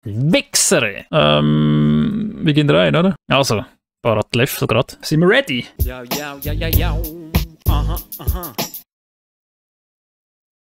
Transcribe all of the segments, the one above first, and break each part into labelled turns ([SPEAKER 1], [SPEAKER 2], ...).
[SPEAKER 1] Wichsere! Wir gehen rein, oder? Also, parat Löffel gerade. Sind wir ready?
[SPEAKER 2] Ja. Aha.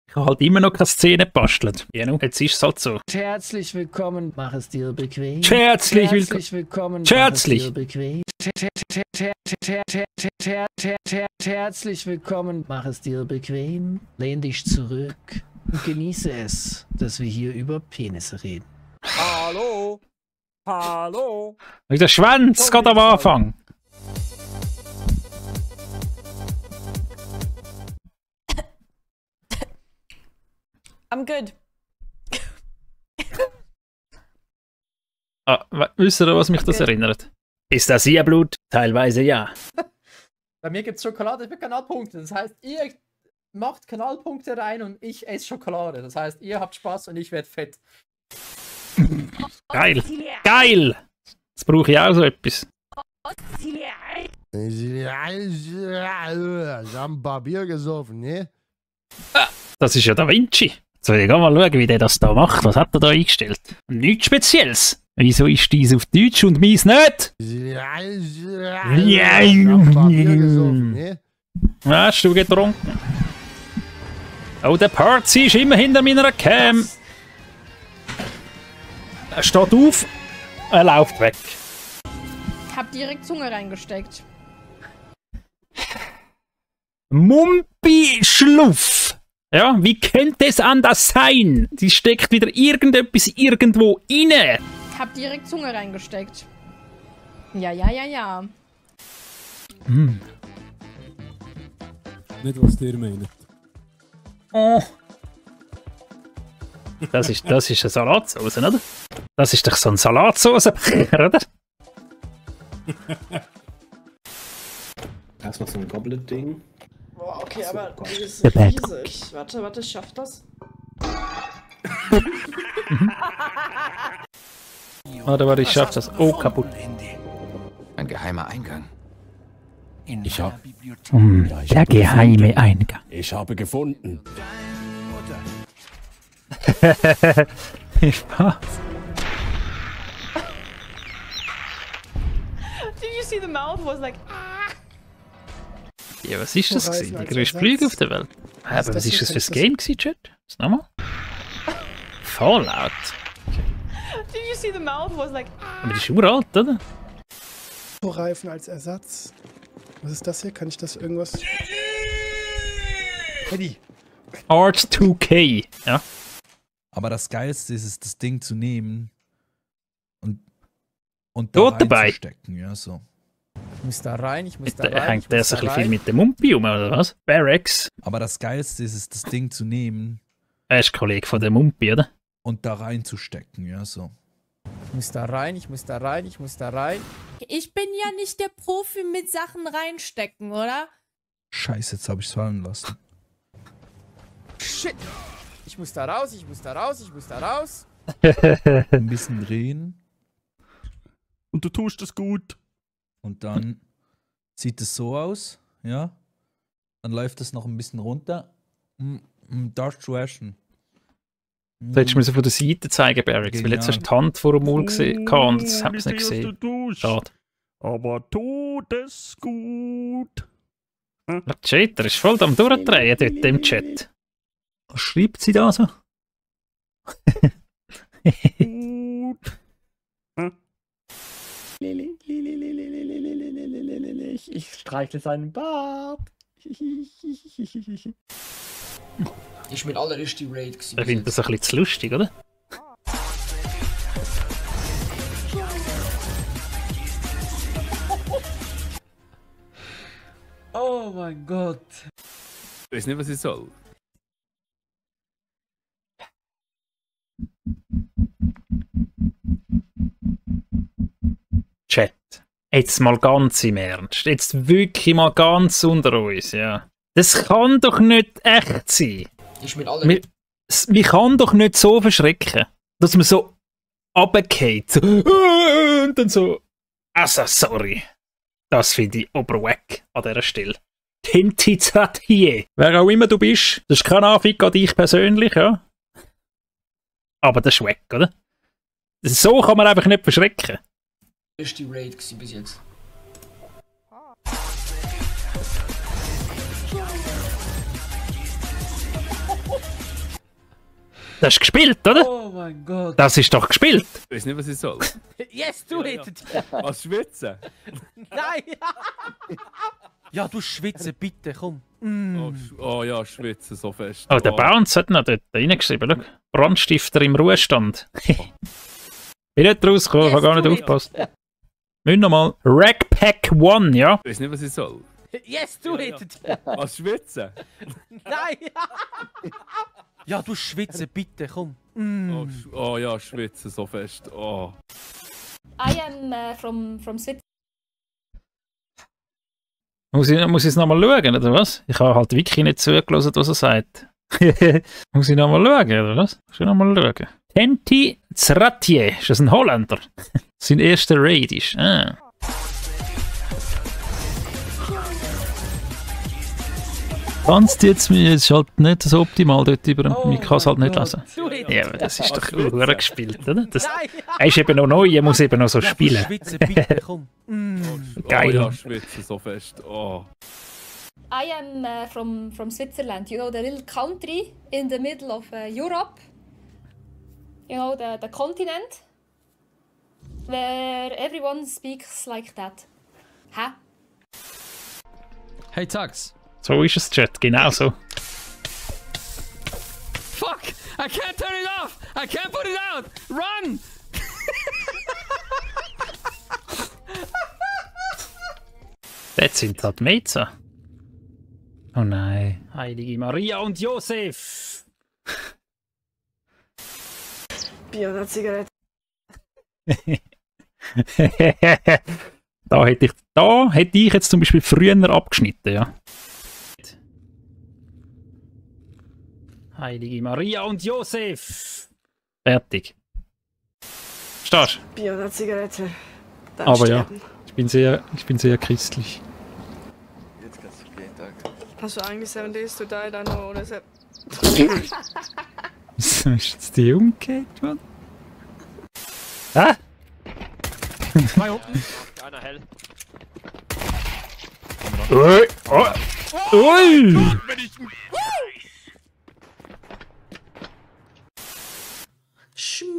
[SPEAKER 1] Ich habe halt immer noch keine Szene gebastelt. Genau, jetzt ist es halt so.
[SPEAKER 3] Herzlich willkommen, mach es dir bequem.
[SPEAKER 1] Herzlich
[SPEAKER 3] willkommen,
[SPEAKER 1] Herzlich.
[SPEAKER 3] mach es dir bequem. Herzlich willkommen, mach es dir bequem. Lehn dich zurück und genieße es, dass wir hier über Penisse reden.
[SPEAKER 2] Hallo.
[SPEAKER 1] Der Schwanz geht am Anfang.
[SPEAKER 4] I'm good.
[SPEAKER 1] Wisst ihr, was mich das erinnert? Ist das Ihr Blut? Teilweise ja.
[SPEAKER 5] Bei mir gibt es Schokolade für Kanalpunkte. Das heißt, ihr macht Kanalpunkte rein und ich esse Schokolade. Das heißt, ihr habt Spaß und ich werde fett.
[SPEAKER 1] Geil! Geil! Jetzt brauche ich auch so etwas.
[SPEAKER 6] Sie haben ein paar Bier gesoffen, ne?
[SPEAKER 1] Das ist ja Da Vinci. So, ich geh mal schauen, wie der das da macht. Was hat er da eingestellt? Nichts Spezielles. Wieso ist dies auf Deutsch und meins nicht?
[SPEAKER 6] Sie haben ein paar Bier gesoffen, ne?
[SPEAKER 1] Hast du getrunken? Oh, der Party ist immer hinter meiner Cam. Er steht auf, er läuft weg.
[SPEAKER 4] Hab direkt Zunge reingesteckt.
[SPEAKER 1] Mumpi-Schluff. Ja, wie könnte es anders sein? Die steckt wieder irgendetwas irgendwo inne.
[SPEAKER 4] Hab direkt Zunge reingesteckt. Ja.
[SPEAKER 7] Nicht, was ihr meint.
[SPEAKER 1] Oh. Das ist eine Salatsauce, oder? Das ist doch so ein Salatsaucebecher, oder?
[SPEAKER 8] Erstmal so ein Goblet-Ding.
[SPEAKER 9] Boah, okay, aber
[SPEAKER 8] Gott.
[SPEAKER 9] das ist
[SPEAKER 1] The bad
[SPEAKER 9] riesig. Warte, ich schaff das.
[SPEAKER 1] Warte, ich schaff das. Oh, kaputt.
[SPEAKER 10] Ein geheimer Eingang.
[SPEAKER 7] Ich habe
[SPEAKER 1] Der geheime Eingang.
[SPEAKER 7] Ich habe gefunden.
[SPEAKER 1] Viel Spaß.
[SPEAKER 4] Did you see the mouth was like
[SPEAKER 1] Ja, was ist das gewesen? Die größte Flüge auf der Welt. Aber was ist das für ein Game gewesen, Chat? Was nochmal? Fallout.
[SPEAKER 4] Did you see the mouth was like
[SPEAKER 1] Aber die ist uralt, oder?
[SPEAKER 11] Reifen als Ersatz. Was ist das hier? Kann ich das irgendwas...
[SPEAKER 6] Eddie.
[SPEAKER 1] Art 2K. Ja.
[SPEAKER 12] Aber das Geilste ist es, das Ding zu nehmen und
[SPEAKER 1] Dort
[SPEAKER 12] da
[SPEAKER 1] dabei.
[SPEAKER 12] reinzustecken. Ja, so.
[SPEAKER 3] Ich muss da rein, ich muss da rein.
[SPEAKER 1] Hängt der so ein bisschen viel mit dem Mumpi um, oder was? Barracks.
[SPEAKER 12] Aber das Geilste ist es, das Ding zu nehmen
[SPEAKER 1] Er ist Kollege von dem Mumpi, oder?
[SPEAKER 12] und da reinzustecken. Ja, so.
[SPEAKER 3] Ich muss da rein.
[SPEAKER 4] Ich bin ja nicht der Profi mit Sachen reinstecken, oder?
[SPEAKER 12] Scheiße, jetzt habe ich es fallen lassen.
[SPEAKER 3] Shit! Ich muss da raus.
[SPEAKER 12] Ein bisschen drehen
[SPEAKER 7] Und du tust es gut.
[SPEAKER 12] und dann sieht es so aus. Ja. Dann läuft es noch ein bisschen runter. Das zu essen.
[SPEAKER 1] Du hättest mir so von der Seite zeigen, Barracks, weil jetzt hast du die Hand vor dem Mund gesehen und das haben sie nicht gesehen. Schade.
[SPEAKER 7] Aber tut es gut.
[SPEAKER 1] Der Chatter ist voll am Durchdrehen dort im Chat. Was schreibt sie da so?
[SPEAKER 5] Ich streichle seinen Bart.
[SPEAKER 9] Ich bin alle richtig Raid gewesen.
[SPEAKER 1] Ich finde das ein bisschen zu lustig, oder?
[SPEAKER 3] Oh mein Gott.
[SPEAKER 7] Ich weiß nicht, was ich soll.
[SPEAKER 1] Chat. Jetzt mal ganz im Ernst. Jetzt wirklich mal ganz unter uns, ja. Das kann doch nicht echt sein.
[SPEAKER 9] Ich bin alle
[SPEAKER 1] Man kann doch nicht so verschrecken, dass man so runtergeht. So, und dann so. Also, sorry. Das finde ich oberwack an dieser Stelle. Tintizatier. Wer auch immer du bist, das ist kein Anfick an dich persönlich, ja. Aber das ist wack, oder? So kann man einfach nicht verschrecken.
[SPEAKER 9] Das war die Raid bis jetzt.
[SPEAKER 1] Das ist gespielt, oder?
[SPEAKER 12] Oh mein Gott.
[SPEAKER 1] Das ist doch gespielt.
[SPEAKER 7] Ich weiß nicht, was ich soll.
[SPEAKER 12] Yes, do it!
[SPEAKER 7] Was schwitzen?
[SPEAKER 12] Nein! Ja, du schwitze, bitte, komm.
[SPEAKER 7] Oh ja, schwitzen so fest.
[SPEAKER 1] Oh, der Bounce hat noch dort reingeschrieben. Schau. Brandstifter im Ruhestand. Bin nicht rausgekommen, ich habe gar nicht aufgepasst. Müssen nochmal. Rackpack 1, ja?
[SPEAKER 7] Ich weiß nicht, was ich soll.
[SPEAKER 12] Yes, do it!
[SPEAKER 7] Was schwitzen?
[SPEAKER 12] Nein! Ja, du schwitze, bitte, komm.
[SPEAKER 7] Oh ja, schwitzen so fest. Oh.
[SPEAKER 4] I am from Switzerland.
[SPEAKER 1] Muss ich es nochmal schauen, oder was? Ich habe halt wirklich nicht zugelassen, was er sagt. Muss ich nochmal schauen, oder was? Muss ich nochmal schauen. Tenti Zratier, ist das ein Holländer? Sein erster Raid ist. Ah. Kannst jetzt mir ist halt nicht so optimal dort über. Ich kann es halt nicht lesen. Ja, aber das ist doch Uhr gespielt, oder? Das, er ist eben noch neu, er muss eben noch so spielen.
[SPEAKER 12] Schwitze, bitte, komm.
[SPEAKER 1] Geil.
[SPEAKER 7] Oh ja, schwitzen so fest. Oh.
[SPEAKER 4] I am from Switzerland. You know, the little country in the middle of Europe. You know, the continent. Where everyone speaks like that. Hä?
[SPEAKER 3] Hey Tax.
[SPEAKER 1] So ist es, Chat, genau so.
[SPEAKER 3] Fuck! I can't turn it off! I can't put it out! Run!
[SPEAKER 1] Dort sind halt Mädchen. Oh nein. Heilige Maria und Josef!
[SPEAKER 9] Bier oder Zigarette.
[SPEAKER 1] Da hätte ich jetzt zum Beispiel früher abgeschnitten, ja. Heilige Maria und Josef! Fertig. Stehst du?
[SPEAKER 9] Bier oder Zigarette. Dann
[SPEAKER 1] Aber
[SPEAKER 9] sterben.
[SPEAKER 1] ja, ich bin sehr christlich.
[SPEAKER 10] Jetzt kannst du gehen, danke.
[SPEAKER 9] Hast du eigentlich 7 Days to Die dann noch oder so?
[SPEAKER 1] Wieso ist jetzt die umgekehrt, Mann? Hä?
[SPEAKER 2] Zwei unten. Einer hell.
[SPEAKER 1] Ui! Oh. Ui!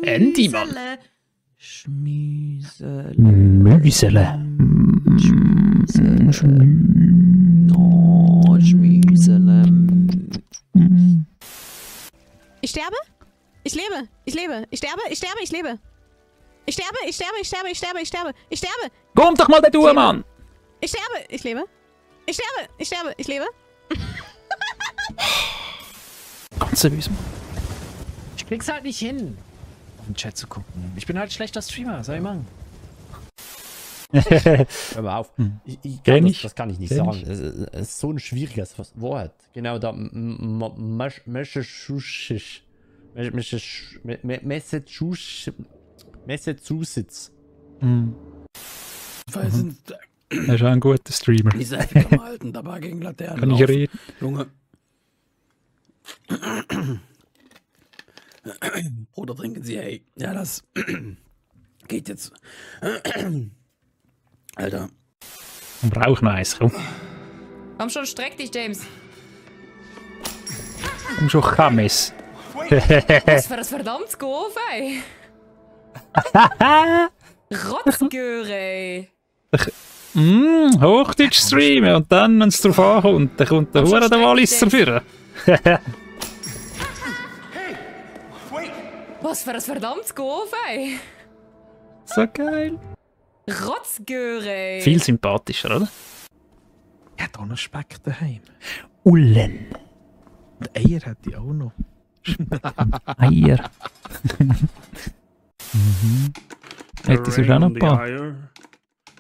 [SPEAKER 1] Andy, Mann!
[SPEAKER 3] Schmiesele.
[SPEAKER 1] Müsele.
[SPEAKER 3] Oh, Schmiesele.
[SPEAKER 8] Ich sterbe? Ich lebe. Ich lebe. Ich sterbe. Ich sterbe. Ich lebe. Ich sterbe. Ich sterbe. Ich sterbe. Ich sterbe. Ich sterbe. Ich sterbe.
[SPEAKER 1] Komm doch mal da durch, Mann!
[SPEAKER 8] Ich sterbe. Ich lebe. Ich sterbe. Ich sterbe. Ich lebe.
[SPEAKER 1] Ganz mühsam.
[SPEAKER 3] Ich krieg's halt nicht hin, auf den Chat zu gucken. Ich bin halt schlechter Streamer, was soll ich machen?
[SPEAKER 6] Hör mal auf. Das kann ich nicht
[SPEAKER 1] Kenn
[SPEAKER 6] sagen. Es ist so ein schwieriges Wort. Genau da. Massachusetts.
[SPEAKER 7] Weil sind
[SPEAKER 1] Er ist auch ein guter Streamer.
[SPEAKER 7] die Seife am halten, dabei gegen Laternen.
[SPEAKER 1] Kann ich reden?
[SPEAKER 7] Junge. Bruder, trinken Sie, ey. Ja, das geht jetzt. Alter.
[SPEAKER 1] Und rauch noch eins, komm.
[SPEAKER 4] Komm schon, streck dich, James.
[SPEAKER 1] Komm schon, Chames.
[SPEAKER 4] Was für ein verdammtes Golf, ey. Rotzgöre, ey.
[SPEAKER 1] Hochdeutsch streamen und dann, wenn es drauf ankommt, dann kommt der Hure der Walliser führen.
[SPEAKER 4] Was für ein verdammtes Golf, ey.
[SPEAKER 1] So geil.
[SPEAKER 4] Rotzgöre, ey.
[SPEAKER 1] Viel sympathischer, oder?
[SPEAKER 12] Er hat auch noch Speck daheim.
[SPEAKER 1] Ullen.
[SPEAKER 12] Und Eier hat die auch noch.
[SPEAKER 1] Eier. Hätte ich auch noch ein paar.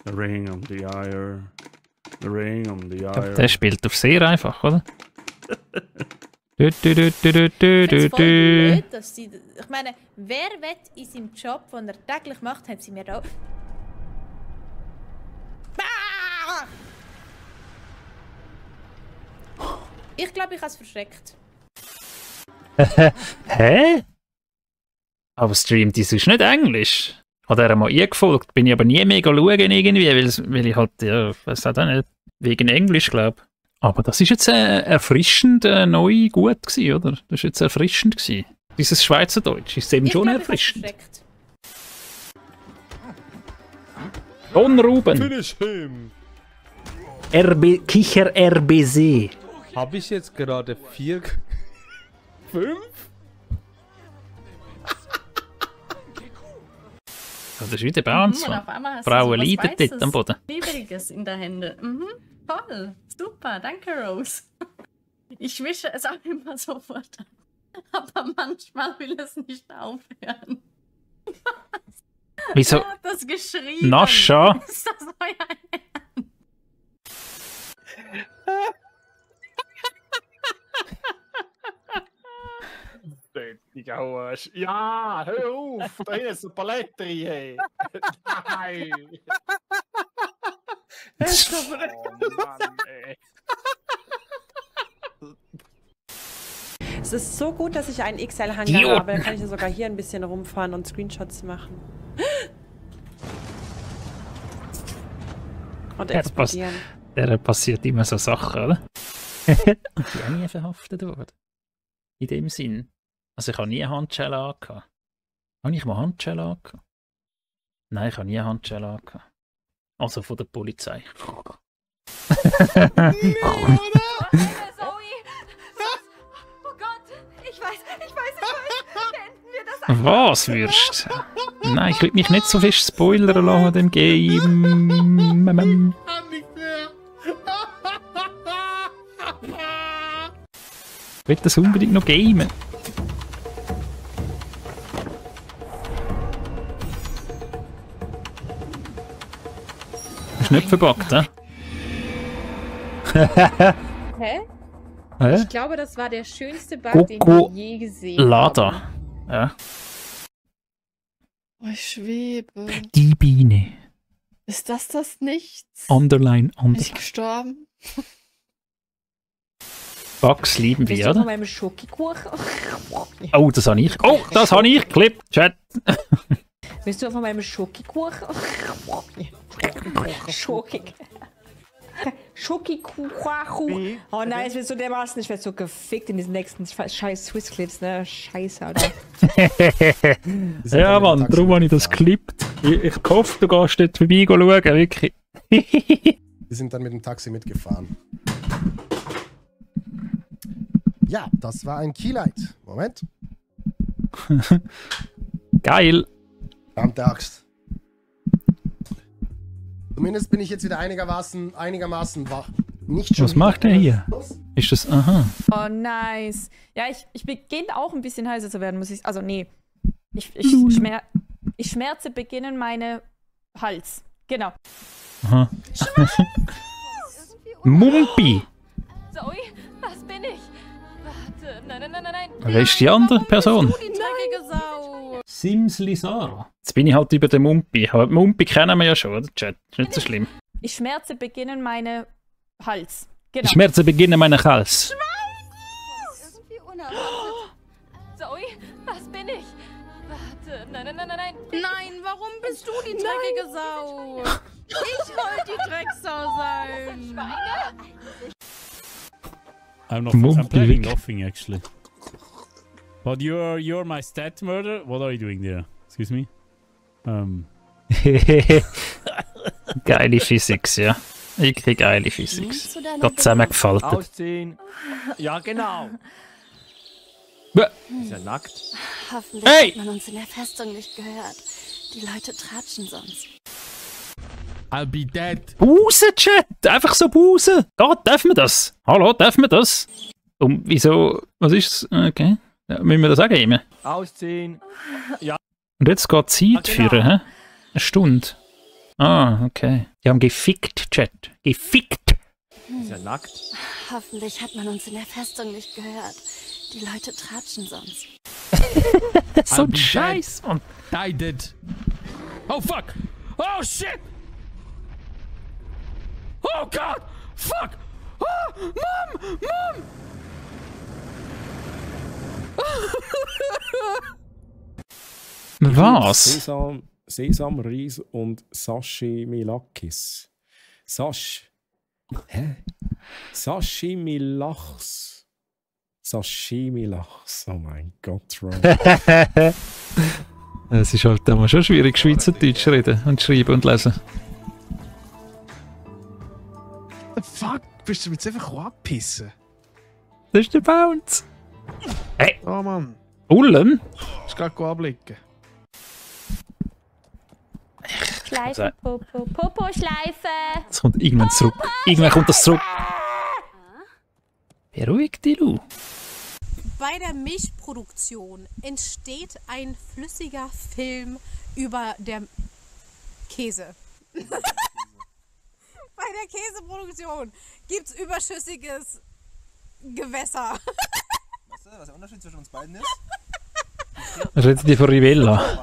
[SPEAKER 7] The ring on the ire. The ring on the ire.
[SPEAKER 1] Der spielt auf sehr einfach, oder?
[SPEAKER 4] Ich find's voll blöd, dass sie... Ich meine, wer will in seinem Job, den er täglich macht, haben sie mir da... Ah! Ich glaube, ich habe es verschreckt.
[SPEAKER 1] Hä? Aber streamt die sonst nicht Englisch? Hat er mal eingefolgt, bin ich aber nie mega schauen irgendwie, weil ich halt, ja, weiß auch nicht, wegen Englisch glaube. Aber das ist jetzt erfrischend neu gut gewesen, oder? Das ist jetzt erfrischend gewesen. Dieses Schweizerdeutsch ist eben schon erfrischend. Don Ruben.
[SPEAKER 13] Finish him.
[SPEAKER 1] Kicher RBC.
[SPEAKER 13] Habe ich jetzt gerade 4... 5?
[SPEAKER 1] Das ist wieder bei uns. Frauen leiden dort am Boden.
[SPEAKER 14] Schwieriges in der Hände. Mhm. Toll. Super. Danke, Rose. Ich wische es auch immer sofort an. Aber manchmal will es nicht aufhören.
[SPEAKER 1] Wieso?
[SPEAKER 14] Wer hat das geschrieben?
[SPEAKER 1] Nascha.
[SPEAKER 14] Ist das euer
[SPEAKER 13] Ernst? Ja, hör auf! Da hinten ist eine Palette drin, hey! Nein! Oh Mann, ey!
[SPEAKER 15] Es ist so gut, dass ich einen XL-Hangar habe. Da kann ich ja sogar hier ein bisschen rumfahren und Screenshots machen. Und explodieren.
[SPEAKER 1] Der passiert immer so Sachen, oder? Die auch nie verhaftet worden. In dem Sinn. Also ich habe nie Handschellen angehabt. Habe ich mal Handschellen angehabt? Nein, ich habe nie Handschellen angehabt. Also von der Polizei. Was wirst du? Nein, ich will mich nicht so fest spoilern lassen an dem Game. Ich will das unbedingt noch gamen. Das ist nicht verbuggt, hä?
[SPEAKER 16] Hä?
[SPEAKER 1] Hä?
[SPEAKER 16] Ich glaube, das war der schönste Bug, den wir je gesehen
[SPEAKER 1] Lada.
[SPEAKER 16] haben.
[SPEAKER 1] Ja.
[SPEAKER 9] Oh, ich schwebe.
[SPEAKER 1] Die Biene.
[SPEAKER 9] Ist das Nichts?
[SPEAKER 1] Underline.
[SPEAKER 9] Bin ich gestorben?
[SPEAKER 1] Bugs lieben wir,
[SPEAKER 15] Bist du von
[SPEAKER 1] oder?
[SPEAKER 15] meinem Schokokuchen?
[SPEAKER 1] Oh, das habe ich. Oh, das habe ich. Clip, Chat.
[SPEAKER 15] Bist du von meinem Schokokuchen? Schokikuchen. Oh nein, jetzt wirst du dermaßen, ich werde so gefickt in diesen nächsten scheiß Swiss-Clips, ne? Scheiße, oder?
[SPEAKER 1] Ja, Mann, darum habe ich das geklippt. Ich hoffe, du gehst dort vorbei schauen, wirklich.
[SPEAKER 17] Wir sind dann mit dem Taxi mitgefahren. Ja, das war ein Keylight. Moment.
[SPEAKER 1] Geil.
[SPEAKER 17] Verdammte Axt. Zumindest bin ich jetzt wieder einigermaßen wach. Nicht schon
[SPEAKER 1] Was macht er hier? Ist das... Aha.
[SPEAKER 18] Oh, nice. Ja, ich beginne auch ein bisschen heiser zu werden, muss ich... Also, nee. Ich schmerze beginnen meine Hals. Genau.
[SPEAKER 1] Aha. Mumpi.
[SPEAKER 4] Zoe, was bin ich? Warte, nein.
[SPEAKER 1] Wer ist die andere Person?
[SPEAKER 18] Du, die dreckige Sau.
[SPEAKER 1] Simsli Sarah. Jetzt bin ich halt über den Mumpi. Aber Mumpi kennen wir ja schon, oder? Chat. Ist nicht so schlimm.
[SPEAKER 18] Ich schmerze beginnen meine Hals. Genau.
[SPEAKER 1] Schmerzen beginnen meinen Hals.
[SPEAKER 4] Irgendwie unerwartet. Zoe, was bin ich? Warte, nein.
[SPEAKER 18] Nein, warum bist du die dreckige Sau? Ich wollte die Drecksau sein.
[SPEAKER 19] I'm playing nothing actually. But you're my stat murder. What are you doing there? Excuse me.
[SPEAKER 1] Geile Physics, ja. Ich krieg geile Physics. Gott zusammengefaltet.
[SPEAKER 2] Ausziehen. Ja, genau. Ist ja nackt.
[SPEAKER 20] Hoffentlich hat man uns in der Festung nicht gehört. Die Leute tratschen sonst.
[SPEAKER 12] I'll be dead.
[SPEAKER 1] Busen, Chat! Einfach so Busen! Gott, darf man das? Hallo, darf man das? Wieso? Was ist's? Okay. Ja, müssen wir das auch geben?
[SPEAKER 2] Ausziehen. Ja.
[SPEAKER 1] Und jetzt geht Zeit führen, hä? Eine Stunde. Ah, okay. Die haben gefickt, Chat. Gefickt!
[SPEAKER 2] Ist ja nackt.
[SPEAKER 20] Hoffentlich hat man uns in der Festung nicht gehört. Die Leute tratschen sonst.
[SPEAKER 1] So ein Scheiß, Mann.
[SPEAKER 12] Die did. Oh fuck! Oh shit! Oh God! Fuck! Oh, Mom!
[SPEAKER 1] Was?
[SPEAKER 21] Sesam, Reis und Sashimi-Lakis. Hä? Sashimi-Lachs. Sashimi-Lachs. Oh mein Gott, Ron.
[SPEAKER 1] Es ist halt immer schon schwierig, Schweizerdeutsch reden und schreiben und lesen.
[SPEAKER 3] The fuck? Bist du jetzt einfach abpissen?
[SPEAKER 1] Das ist der Bounce. Hey!
[SPEAKER 3] Oh Mann.
[SPEAKER 1] Ullen?
[SPEAKER 3] Ich kann gerade abblicken.
[SPEAKER 4] Schleifen, Popo. Popo schleifen!
[SPEAKER 1] Es kommt irgendwann zurück. Irgendwann kommt das zurück. Beruhig dich, Lu.
[SPEAKER 22] Bei der Milchproduktion entsteht ein flüssiger Film über der Käse. Bei der Käseproduktion gibt es überschüssiges Gewässer.
[SPEAKER 10] Weißt du, was der Unterschied zwischen uns beiden ist?
[SPEAKER 1] Redet ihr von Rivella?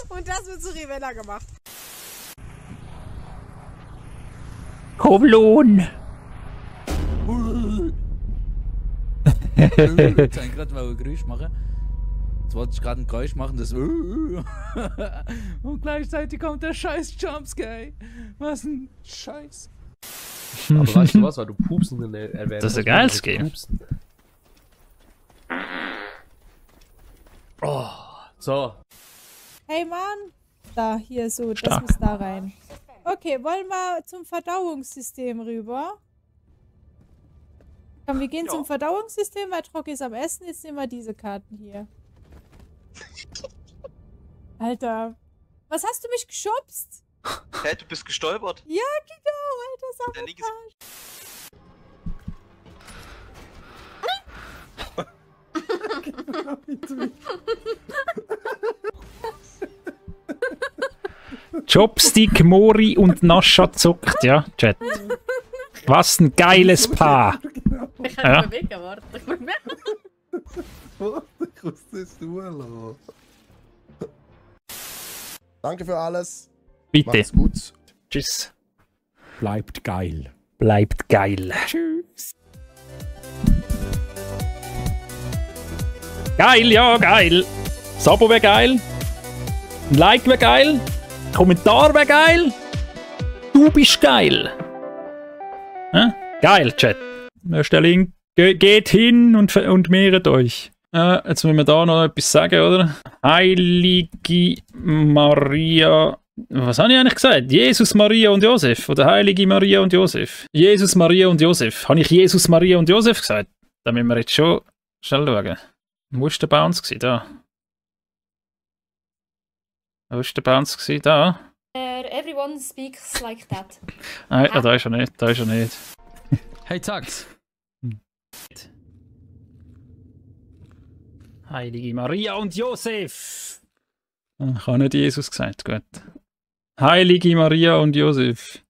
[SPEAKER 22] Und das wird zu Rivella gemacht.
[SPEAKER 1] Kobelon!
[SPEAKER 12] Ich wollte gerade mal ein Geräusch machen. Jetzt wollte ich gerade ein Geräusch machen, das und gleichzeitig kommt der scheiß Jumpscare. Was ein Scheiß.
[SPEAKER 23] Aber weißt du was, weil du Pupsen erwähnt
[SPEAKER 1] Das ist ein geiles Game.
[SPEAKER 23] Oh, so.
[SPEAKER 24] Hey Mann! Da, hier so,
[SPEAKER 1] Stark.
[SPEAKER 24] das muss da rein. Okay, wollen wir zum Verdauungssystem rüber? Komm, wir gehen zum Verdauungssystem, weil Trock ist am Essen. Jetzt nehmen wir diese Karten hier. Alter. Was hast du mich geschubst?
[SPEAKER 10] Hä, du bist gestolpert?
[SPEAKER 24] Ja, genau, Alter.
[SPEAKER 10] Ja, nie
[SPEAKER 1] Chopstick, Mori und Nascha zuckt, ja, Chat. Was ein geiles Paar.
[SPEAKER 14] Ich kann
[SPEAKER 1] Ja.
[SPEAKER 14] bewegen, warte.
[SPEAKER 17] Ich muss das durchlassen. Danke für alles.
[SPEAKER 1] Bitte.
[SPEAKER 17] Macht's gut.
[SPEAKER 1] Tschüss.
[SPEAKER 21] Bleibt geil.
[SPEAKER 1] Bleibt geil.
[SPEAKER 21] Tschüss.
[SPEAKER 1] Geil, ja, geil. Das Abo wäre geil. Ein Like wäre geil. Ein Kommentar wäre geil. Du bist geil. Geil, Chat. Da ist der Link. Geht hin und mehret euch. Jetzt müssen wir da noch etwas sagen, oder? Heilige Maria. Was habe ich eigentlich gesagt? Jesus, Maria und Josef. Oder Heilige Maria und Josef. Jesus, Maria und Josef. Habe ich Jesus, Maria und Josef gesagt? Da müssen wir jetzt schon schnell schauen. Wo war der Bounce gewesen? Da. Wo war der Bounce gewesen? Da.
[SPEAKER 4] Everyone speaks like that.
[SPEAKER 1] Nein, da ist er nicht. Da ist er nicht.
[SPEAKER 12] Hey Tax.
[SPEAKER 1] Heilige Maria und Josef. Ich habe nicht Jesus gesagt, gut. Heilige Maria und Josef.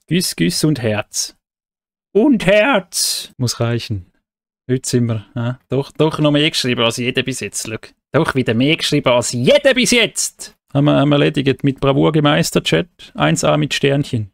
[SPEAKER 1] Güss, Güss und Herz. Und Herz! Muss reichen. Heute sind wir. Doch noch mehr geschrieben als jeder bis jetzt. Schau. Doch wieder mehr geschrieben als jeder bis jetzt. Haben wir erledigt. Mit Bravour gemeistert, Chat. 1A mit Sternchen.